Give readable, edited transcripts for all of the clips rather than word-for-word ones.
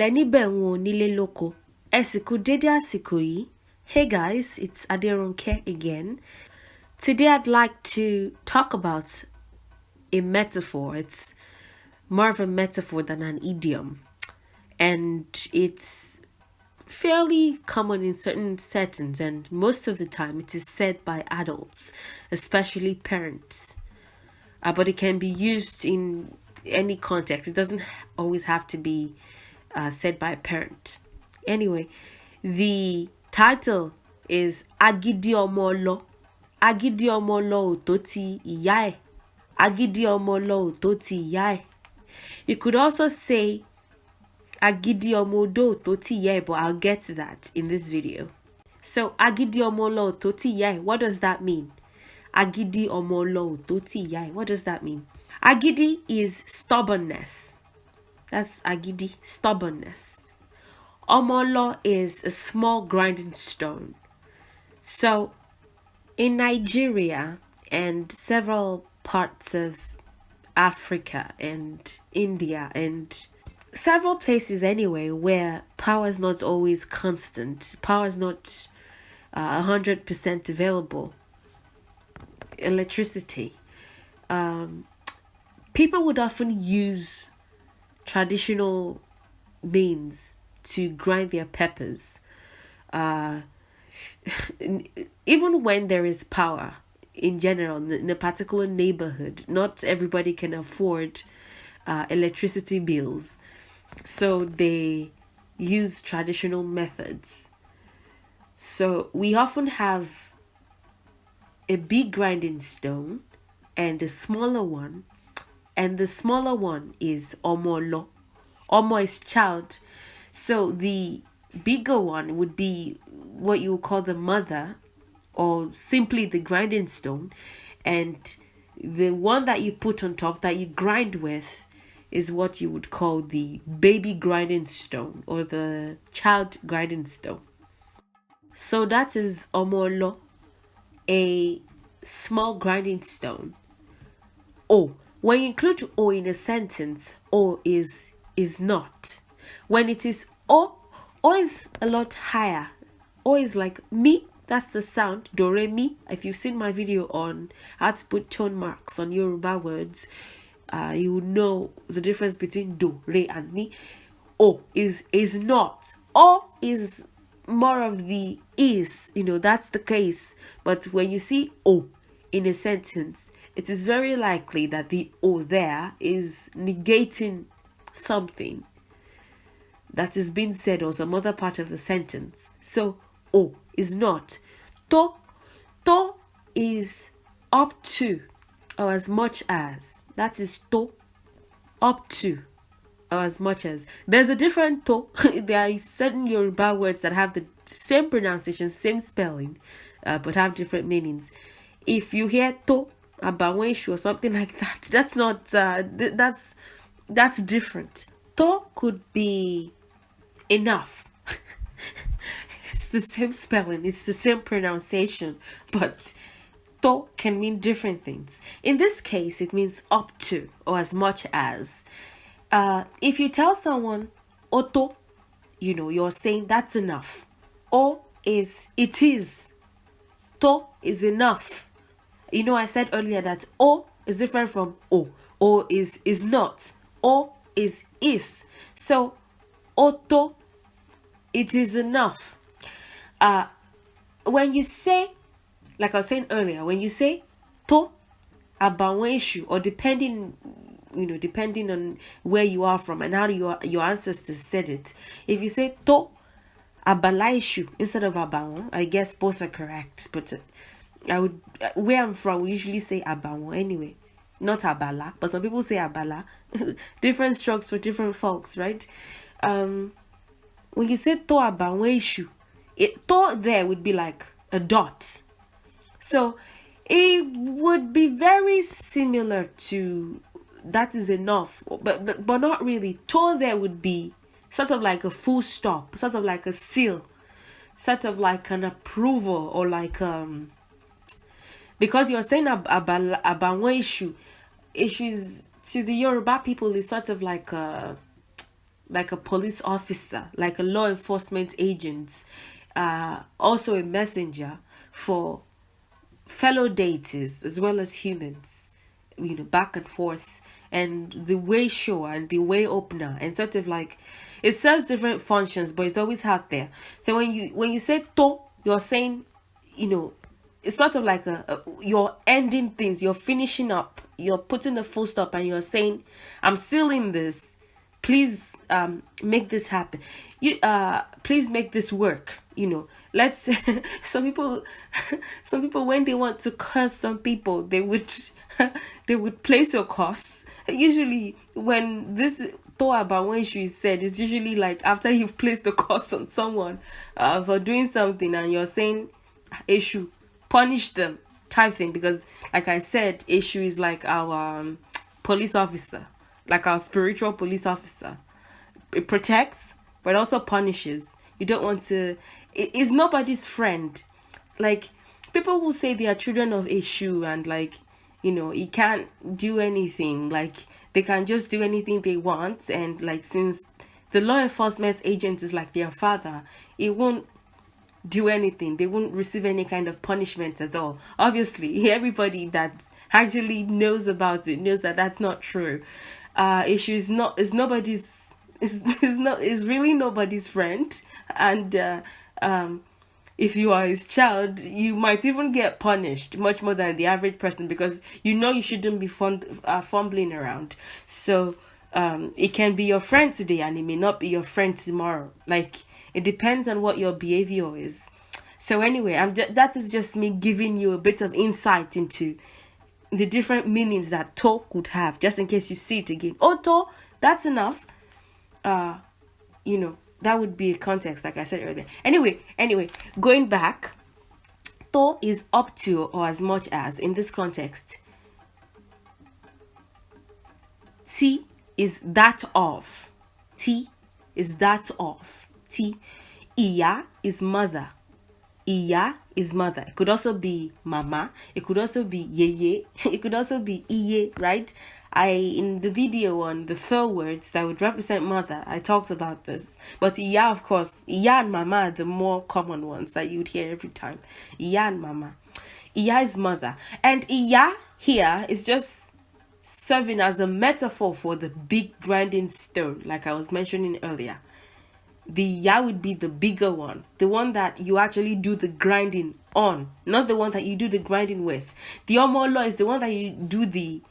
Pẹ̀lẹ́ níbẹ̀ wọn nílé lóko. Ẹ sì kú dédé àsìkò yìí. Hey guys, it's Aderonke again. Today I'd like to talk about a metaphor. It's more of a metaphor than an idiom. And it's fairly common in certain settings, and most of the time it is said by adults, especially parents. But it can be used in any context. It doesn't always have to be said by a parent. Anyway, the title is Agidi Omolo. Agidi Omolo Toti Iyae. Agidi Omolo Toti Iyae. You could also say Agidi Omodo Toti Iyae, but I'll get to that in this video. So Agidi Omolo Toti Iyae, what does that mean? Agidi Omolo Toti Iyae, what does that mean? Agidi is stubbornness. That's Agidi, stubbornness. Omolo is a small grinding stone. So in Nigeria and several parts of Africa and India and several places anyway where power is not always constant, power is not 100% available, electricity, people would often use traditional means to grind their peppers. Even when there is power in general in a particular neighborhood, not everybody can afford electricity bills, so they use traditional methods. So we often have a big grinding stone and a smaller one, and the smaller one is omolo. Omo is child. So the bigger one would be what you would call the mother, or simply the grinding stone, and the one that you put on top that you grind with is what you would call the baby grinding stone or the child grinding stone. So that is omolo, a small grinding stone. O, when you include O in a sentence, O is not. When it is O is a lot higher. O is like mi, that's the sound, do, re, mi. If you've seen my video on how to put tone marks on Yoruba words, you would know the difference between do, re, and mi. O is not. O is more of the is, that's the case. But when you see O in a sentence, it is very likely that the O there is negating something that is being said or some other part of the sentence. So O is not. To is up to or as much as. That is to, up to or as much as. There's a different to. There are certain Yoruba words that have the same pronunciation, same spelling, but have different meanings. If you hear to, abawenshu or something like that, that's not that's different. To could be enough. It's the same spelling, it's the same pronunciation, but to can mean different things. In this case, it means up to or as much as. If you tell someone oto, you're saying that's enough. O is it is. To is enough. I said earlier that O is different from O. O is not. O is. So oto, it is enough. When you say, like I was saying earlier, when you say to abawenshu, or depending on where you are from and how your ancestors said it, if you say to abalaishu instead of abawon, I guess both are correct, but where I'm from, we usually say abawon anyway, not abala, but some people say abala. Different strokes for different folks, right? When you say to abawenshu, to there would be like a dot. So it would be very similar to that is enough, but not really. To there would be sort of like a full stop, sort of like a seal, sort of like an approval, or like because you're saying abawenshu, issues to the Yoruba people is sort of like like a police officer, like a law enforcement agent, also a messenger for fellow deities as well as humans, back and forth, and the way shower and the way opener, and sort of like it serves different functions, but it's always out there. So when you say to, you're saying, it's sort of like you're ending things, you're finishing up, you're putting a full stop, and you're saying, I'm sealing this. Please make this happen. Please make this work. Let's some people when they want to curse some people, they would they would place a curse. Usually when this thought about when she said, it's usually like after you've placed the curse on someone for doing something, and you're saying issue, punish them type thing, because like I said, issue is like our police officer, like our spiritual police officer. It protects but also punishes. You don't want to, it's nobody's friend. Like, people will say they are children of issue, and like, he can't do anything, like they can just do anything they want, and like since the law enforcement agent is like their father, it won't do anything. They won't receive any kind of punishment at all. Obviously, everybody that actually knows about it knows that that's not true. Issue is nobody's, is really nobody's friend, and if you are his child, you might even get punished much more than the average person, because you shouldn't be fumbling around. So it can be your friend today and it may not be your friend tomorrow. Like, it depends on what your behavior is. So anyway, that is just me giving you a bit of insight into the different meanings that to could have, just in case you see it again. Oh, to, that's enough. That would be a context, like I said earlier. Anyway, going back, to is up to or as much as in this context. T is that of. T is that of. T. Iya is mother. Iya is mother. It could also be mama. It could also be yeye. It could also be iye, right? In the video on the 4 words that would represent mother, I talked about this. But iya, of course, iya and mama are the more common ones that you'd hear every time. Iya and mama. Iya is mother. And iya here is just serving as a metaphor for the big grinding stone, like I was mentioning earlier. The ya would be the bigger one, the one that you actually do the grinding on, not the one that you do the grinding with. The omolo is the one that you do the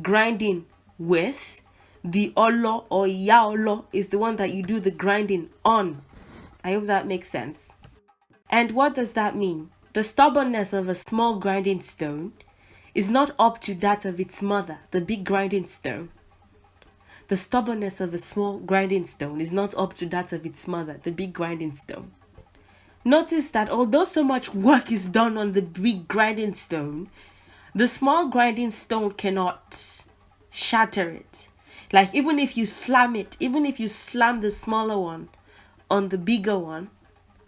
grinding with. The olo or yaolo is the one that you do the grinding on. I hope that makes sense. And what does that mean? The stubbornness of a small grinding stone is not up to that of its mother, the big grinding stone. The stubbornness of a small grinding stone is not up to that of its mother, the big grinding stone. Notice that although so much work is done on the big grinding stone, the small grinding stone cannot shatter it. Like, even if you slam it, even if you slam the smaller one on the bigger one,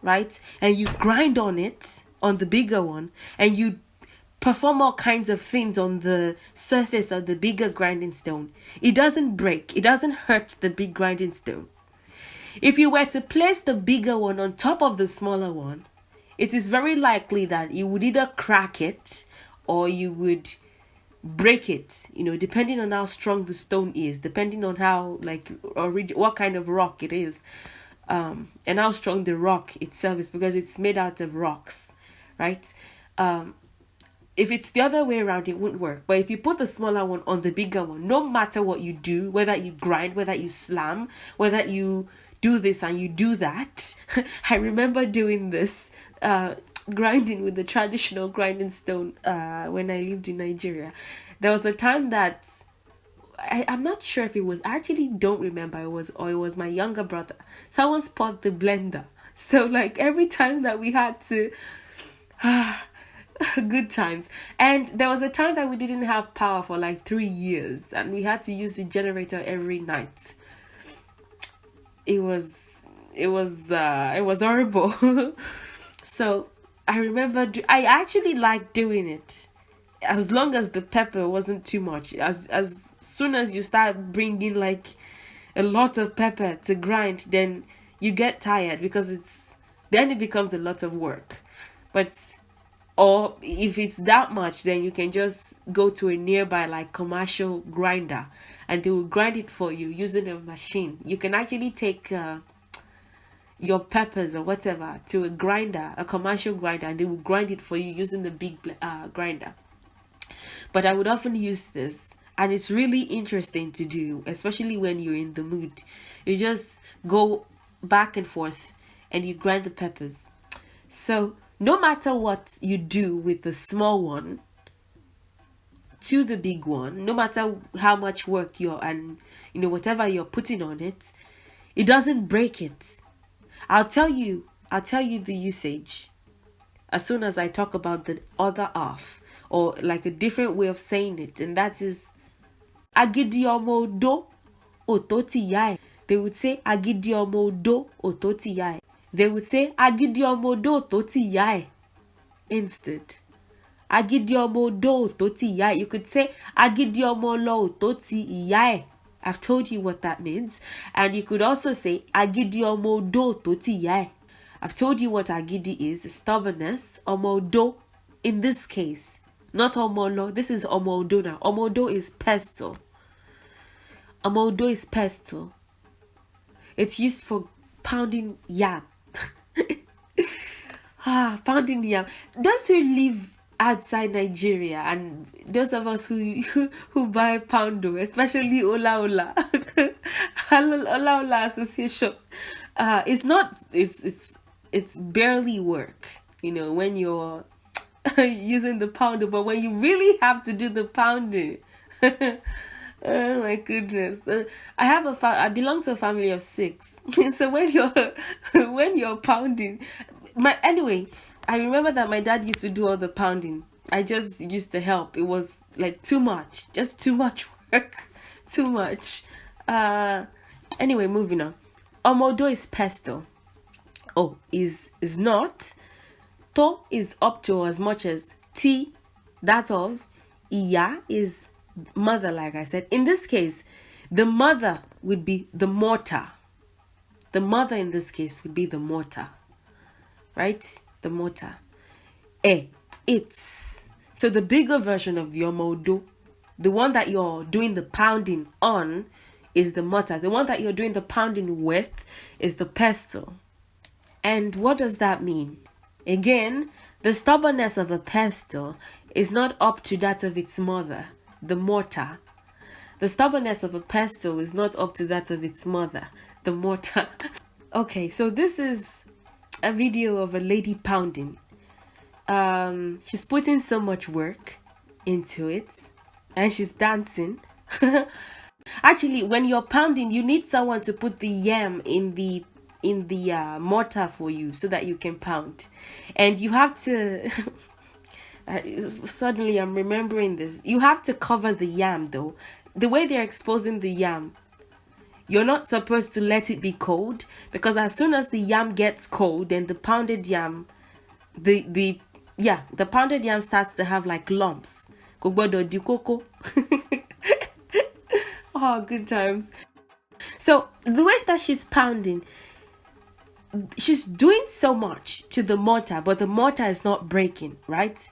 right? And you grind on it, on the bigger one, and you perform all kinds of things on the surface of the bigger grinding stone, it doesn't break. It doesn't hurt the big grinding stone. If you were to place the bigger one on top of the smaller one, it is very likely that you would either crack it or you would break it, depending on how strong the stone is, depending on how, what kind of rock it is, and how strong the rock itself is, because it's made out of rocks, right? If it's the other way around, it wouldn't work. But if you put the smaller one on the bigger one, no matter what you do, whether you grind, whether you slam, whether you do this and you do that. I remember doing this, grinding with the traditional grinding stone when I lived in Nigeria. There was a time that I'm not sure if it was, I actually don't remember, it was my younger brother. Someone spot the blender. So every time that we had to... good times. And there was a time that we didn't have power for 3 years, and we had to use the generator every night. It was horrible. So I remember I actually liked doing it, as long as the pepper wasn't too much. As soon as you start bringing a lot of pepper to grind, then you get tired because then it becomes a lot of work. But or if it's that much, then you can just go to a nearby like commercial grinder and they will grind it for you using a machine. You can actually take your peppers or whatever to a grinder, a commercial grinder, and they will grind it for you using the big grinder. But I would often use this, and it's really interesting to do, especially when you're in the mood. You just go back and forth and you grind the peppers. So no matter what you do with the small one to the big one, no matter how much work and whatever you're putting on it, it doesn't break it. I'll tell you the usage as soon as I talk about the other half, or like a different way of saying it, and that is Agidi ọmọ odó òtó ti ìyá ẹ̀. They would say Agidi ọmọ odó òtó ti ìyá ẹ̀. They would say Agidi ọmọ odó òtó ti ìyá ẹ̀ instead. Agidi ọmọ odó òtó ti ìyá ẹ̀. You could say Agidi ọmọ ọlọ òtó ti ìyá ẹ̀. I've told you what that means. And you could also say Agidi ọmọ odó òtó ti ìyá ẹ̀. I've told you what Agidi is, stubbornness. Ọmọ odó, in this case, not ọmọ ọlọ. This is ọmọ odó now. Ọmọ odó is pestle. Ọmọ odó is pestle. It's used for pounding yam. Pounding yam. Those who live outside Nigeria and those of us who buy poundo, especially Ola Ola, Ola Ola Association, it's barely work, when you're using the pounder, but when you really have to do the pounding. Oh my goodness! I belong to a family of 6. So when you're pounding, I remember that my dad used to do all the pounding. I just used to help. It was like too much, just too much work, too much. Anyway, moving on. Omodo is pestle. Oh, is not. To is up to as much as T, that of. Iya is mother, like I said. In this case, the mother would be the mortar. The mother in this case would be the mortar. Right? The mortar. It's. So the bigger version of the omodo, the one that you're doing the pounding on, is the mortar. The one that you're doing the pounding with is the pestle. And what does that mean? Again, the stubbornness of a pestle is not up to that of its mother, the mortar. The stubbornness of a pestle is not up to that of its mother, the mortar. Okay, so this is a video of a lady pounding. She's putting so much work into it, and she's dancing. Actually, when you're pounding, you need someone to put the yam in the mortar for you so that you can pound. And you have to suddenly I'm remembering this. You have to cover the yam though. The way they're exposing the yam, you're not supposed to let it be cold, because as soon as the yam gets cold, then the pounded yam, the pounded yam starts to have like lumps. Kogbodo di koko. Oh, good times. So the way that she's pounding, she's doing so much to the mortar, but the mortar is not breaking, right?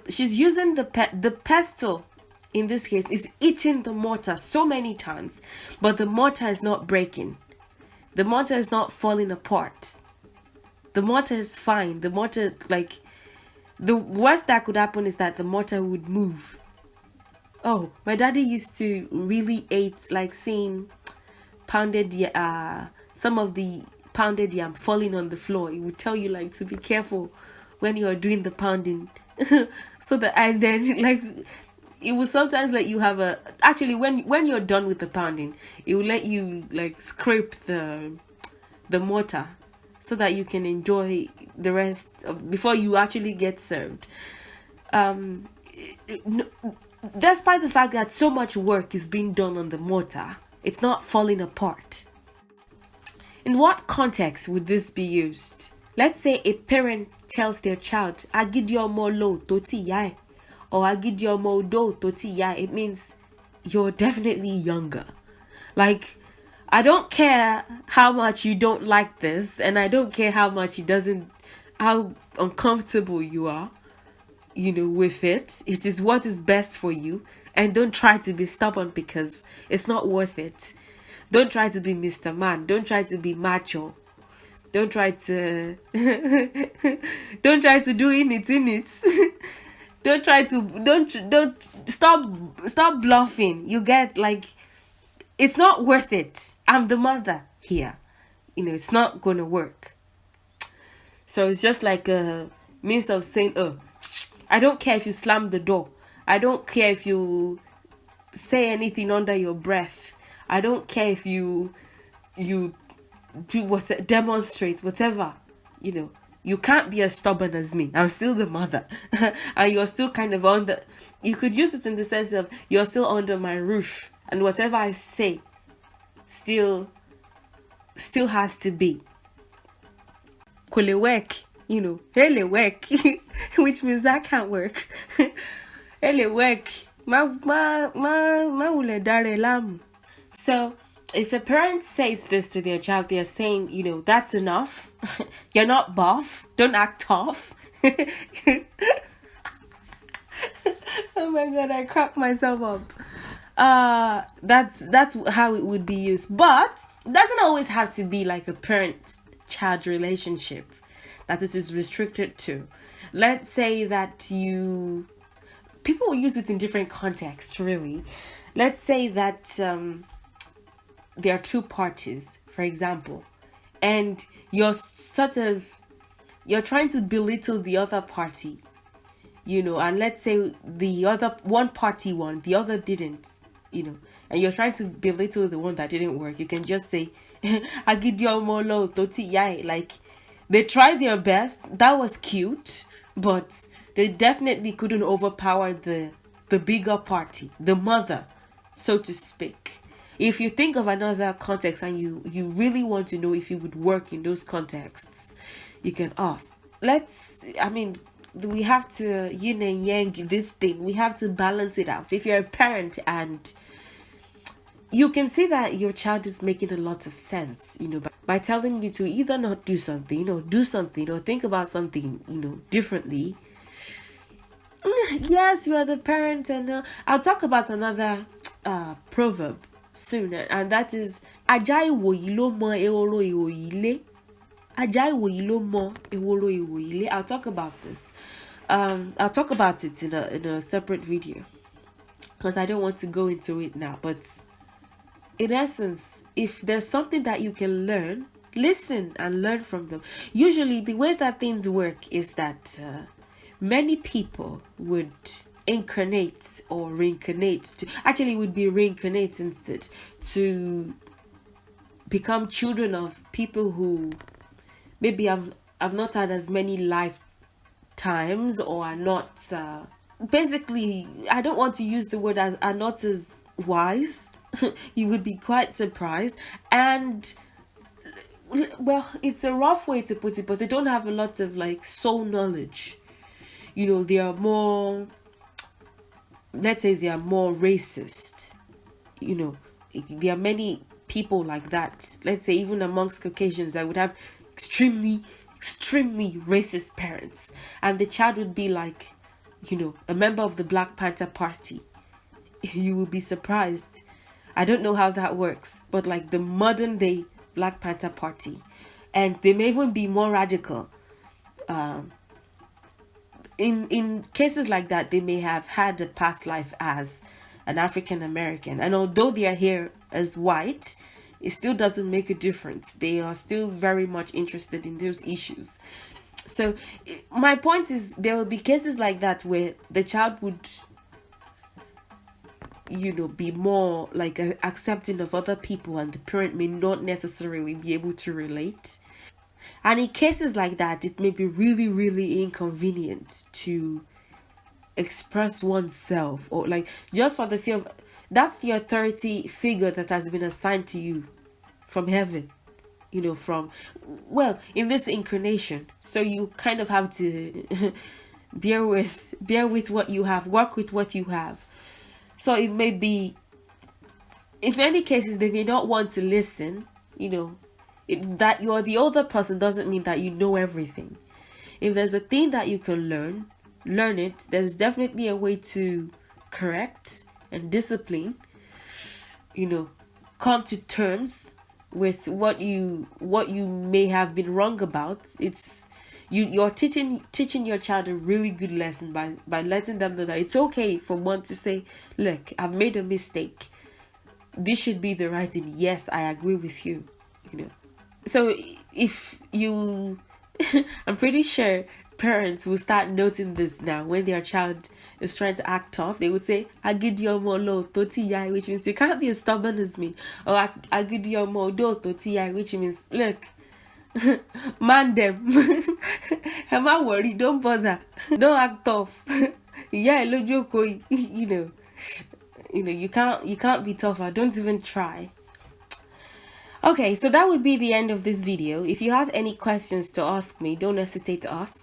She's using the pestle, in this case, is eating the mortar so many times, but the mortar is not breaking. The mortar is not falling apart. The mortar is fine. The mortar, the worst that could happen is that the mortar would move. Oh, my daddy used to really hate seeing pounded some of the pounded yam falling on the floor. He would tell you to be careful when you are doing the pounding. So that, and then it will sometimes let you have when you're done with the pounding, it will let you scrape the mortar so that you can enjoy the rest before you actually get served. Despite the fact that so much work is being done on the mortar, it's not falling apart. In what context would this be used? Let's say a parent tells their child, Agidi ọmọ ọlọ òtó ti ìyá ẹ̀, or Agidi ọmọ odó òtó ti ìyá ẹ̀. It means you're definitely younger. I don't care how much you don't like this, and I don't care how much how uncomfortable you are, with it. It is what is best for you. And don't try to be stubborn because it's not worth it. Don't try to be Mr. Man. Don't try to be macho. Don't try to don't try to do in it. Don't stop bluffing. You get, like, it's not worth it. I'm the mother here. It's not gonna work. So it's just like a means of saying, oh, I don't care if you slam the door. I don't care if you say anything under your breath. I don't care if you do what, demonstrate whatever. You can't be as stubborn as me. I'm still the mother. And you're still kind of you could use it in the sense of you're still under my roof, and whatever I say still has to be. Kole work, hele work, which means that can't work. Hele work. So if a parent says this to their child, they're saying, that's enough. You're not buff. Don't act tough. Oh my God, I cracked myself up. That's how it would be used. But it doesn't always have to be like a parent-child relationship that it is restricted to. Let's say that people will use it in different contexts, really. Let's say that there are two parties, for example, and you're trying to belittle the other party, and let's say the other one party won, the other didn't, and you're trying to belittle the one that didn't work. You can just say, Agidi omolo toti yai. Like, they tried their best. That was cute, but they definitely couldn't overpower the bigger party, the mother, so to speak. If you think of another context and you really want to know if it would work in those contexts, you can ask. We have to yin and yang this thing. We have to balance it out. If you're a parent and you can see that your child is making a lot of sense, by telling you to either not do something, or do something, or think about something, differently. Yes, you are the parent, and I'll talk about another proverb soon, and that is ajá ìwòyí ló mọ ehoro ìwòyí ilé. Ajá ìwòyí ló mọ ehoro ìwòyí ilé. I'll talk about this. I'll talk about it in a separate video because I don't want to go into it now. But in essence, if there's something that you can learn, listen and learn from them. Usually, the way that things work is that many people would incarnate or reincarnate would be reincarnate instead, to become children of people who maybe have not had as many lifetimes, or are not basically, I don't want to use the word as, are not as wise. You would be quite surprised. And well, it's a rough way to put it, but they don't have a lot of like soul knowledge. They are more, let's say they are more racist. There are many people like that. Let's say even amongst Caucasians, I would have extremely racist parents, and the child would be like, a member of the Black Panther Party. You will be surprised. I don't know how that works, but like the modern day Black Panther Party, and they may even be more radical. In cases like that, they may have had a past life as an African American, and although they are here as white, it still doesn't make a difference. They are still very much interested in those issues. So my point is, there will be cases like that where the child would, be more like accepting of other people, and the parent may not necessarily be able to relate. And in cases like that, it may be really, really inconvenient to express oneself, or like just for the fear of, that's the authority figure that has been assigned to you from heaven, from, well, in this incarnation. So you kind of have to bear with what you have, work with what you have. So it may be in many cases, they may not want to listen. That you're the older person doesn't mean that you know everything. If there's a thing that you can learn it. There's definitely a way to correct and discipline. Come to terms with what you may have been wrong about. You're teaching your child a really good lesson by letting them know that it's okay for one to say, look, I've made a mistake. This should be the right thing. Yes, I agree with you. So if you I'm pretty sure parents will start noting this now. When their child is trying to act tough, they would say Agidi omo, which means you can't be as stubborn as me, or Agidi omo do, which means, look, man them. Am I worried? Don't bother. Don't act tough. Yeah, you can't be tougher. Don't even try. Okay, so that would be the end of this video. If you have any questions to ask me, don't hesitate to ask,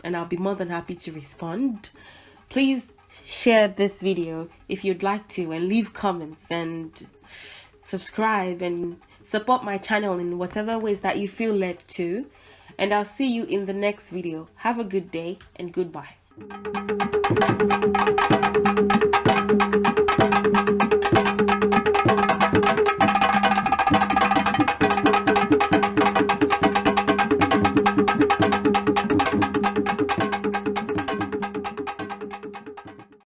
and I'll be more than happy to respond. Please share this video if you'd like to, and leave comments and subscribe and support my channel in whatever ways that you feel led to. And I'll see you in the next video. Have a good day and goodbye.